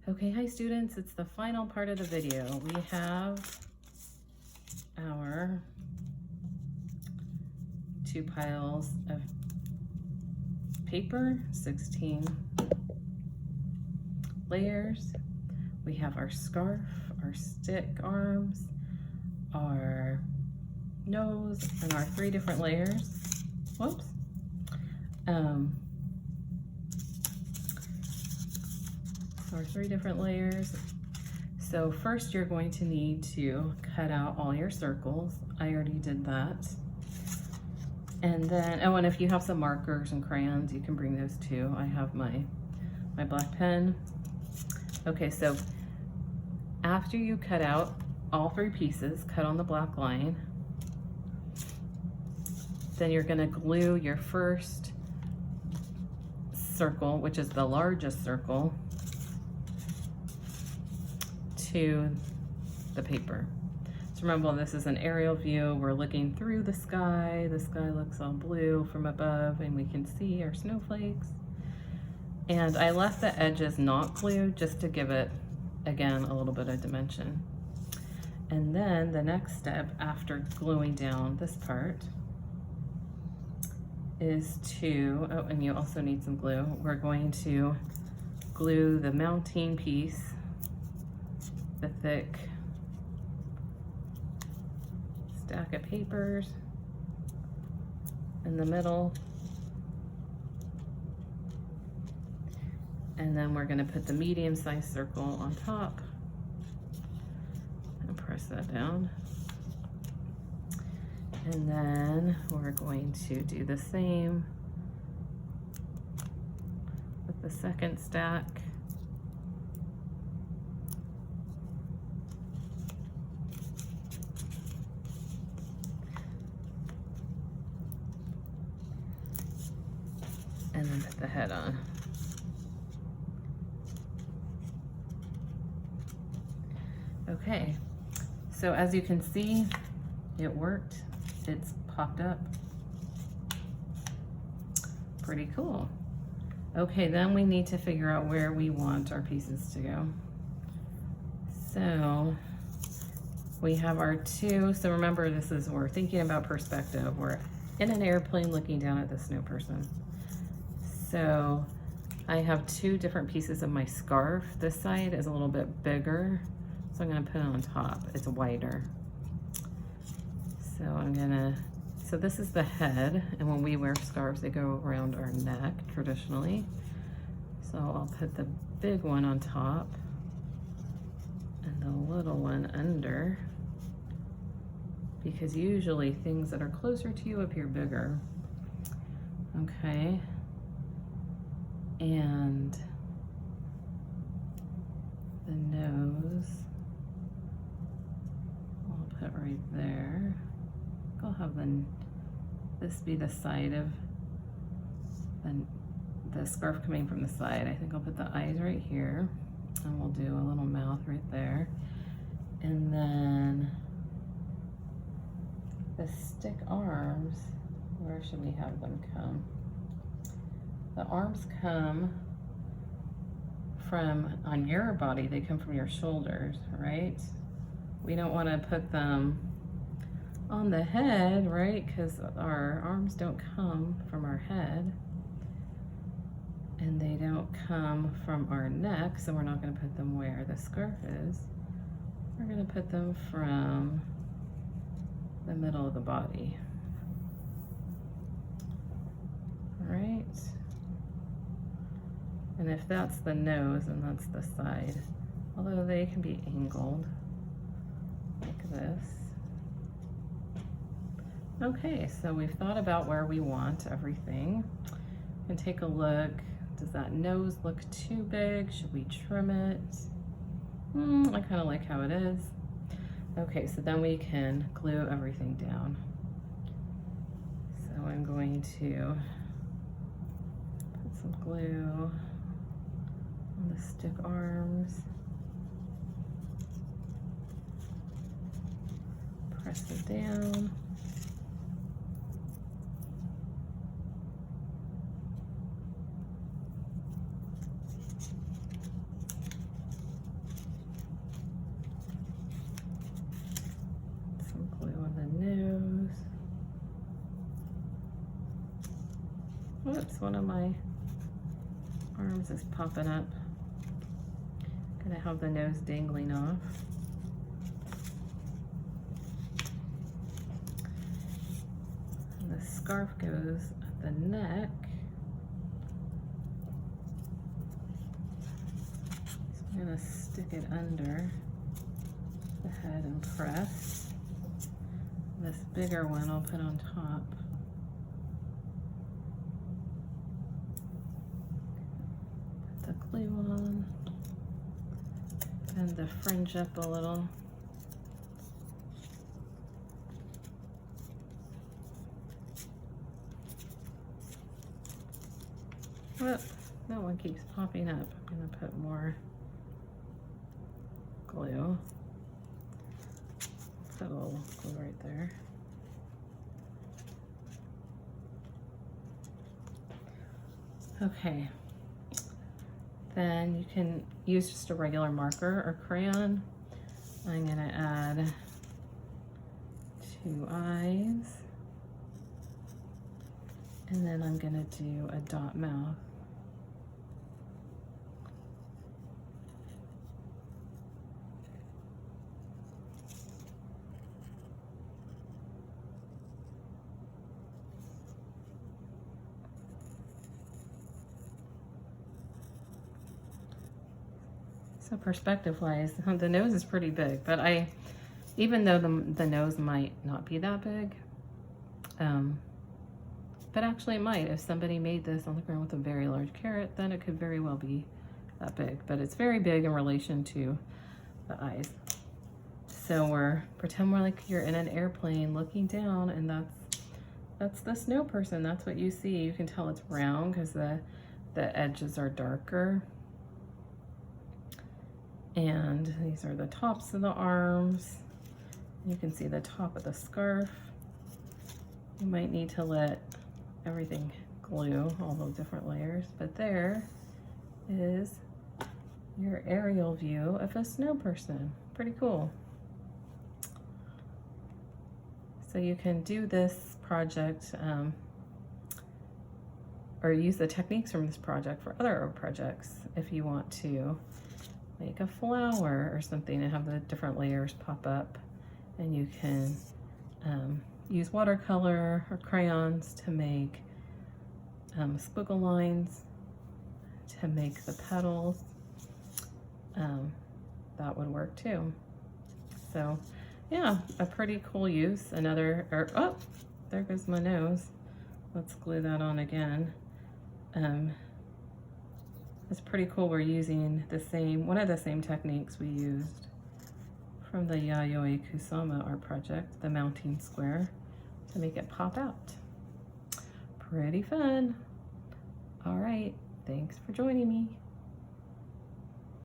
Okay, hi students, it's the final part of the video. We have our 2 piles of paper, 16 layers. We have our scarf, our stick arms, our nose, and our 3 different layers. Whoops. Our 3 different layers. So first you're going to need to cut out all your circles. I already did that. And then, oh, and if you have some markers and crayons, you can bring those too. I have my black pen. Okay, so after you cut out all 3 pieces, cut on the black line, then you're gonna glue your first circle, which is the largest circle, to the paper. So remember, this is an aerial view. We're looking through the sky. The sky looks all blue from above, and we can see our snowflakes. And I left the edges not glued just to give it, again, a little bit of dimension. And then the next step after gluing down this part is to, oh, and you also need some glue. We're going to glue the mounting piece, the thick stack of papers in the middle. And then we're going to put the medium-sized circle on top and press that down. And then we're going to do the same with the second stack. And then put the head on. Okay, so as you can see, it worked. It's popped up. Pretty cool. Okay, then we need to figure out where we want our pieces to go. So we have our 2, so remember we're thinking about perspective. We're in an airplane looking down at the snow person. So I have 2 different pieces of my scarf. This side is a little bit bigger, so I'm gonna put it on top. It's wider. So this is the head, and when we wear scarves, they go around our neck traditionally. So I'll put the big one on top and the little one under, because usually things that are closer to you appear bigger. Okay. And the nose, I'll put right there. I'll have this be the side of the scarf coming from the side. I think I'll put the eyes right here, and we'll do a little mouth right there. And then the stick arms, where should we have them come? The arms come from, on your body, they come from your shoulders, right? We don't want to put them on the head, right? Because our arms don't come from our head, and they don't come from our neck, so we're not going to put them where the scarf is. We're going to put them from the middle of the body. All right. And if that's the nose, and that's the side, although they can be angled like this. Okay, so we've thought about where we want everything. And take a look. Does that nose look too big? Should we trim it? I kind of like how it is. Okay, so then we can glue everything down. So I'm going to put some glue on the stick arms. Press it down. Oops, one of my arms is popping up. Gonna have the nose dangling off. And the scarf goes at the neck. So I'm gonna stick it under the head and press. This bigger one I'll put on top. Put the glue on. Bend the fringe up a little. Whoop, that one keeps popping up. I'm gonna put more glue. Put a little glue right there. Okay. Then you can use just a regular marker or crayon. I'm gonna add 2 eyes. And then I'm gonna do a dot mouth. So perspective-wise, the nose is pretty big, but even though the nose might not be that big, but actually it might. If somebody made this on the ground with a very large carrot, then it could very well be that big, but it's very big in relation to the eyes. So pretend we're like you're in an airplane looking down, and that's the snow person. That's what you see. You can tell it's round because the edges are darker. And these are the tops of the arms. You can see the top of the scarf. You might need to let everything glue, all those different layers, but there is your aerial view of a snow person. Pretty cool. So you can do this project or use the techniques from this project for other projects if you want to make a flower or something and have the different layers pop up. And you can use watercolor or crayons to make squiggle lines, to make the petals. That would work too. So yeah, a pretty cool use. Oh, there goes my nose. Let's glue that on again. It's pretty cool. We're using one of the same techniques we used from the Yayoi Kusama art project, the mounting square, to make it pop out. Pretty fun. All right, thanks for joining me.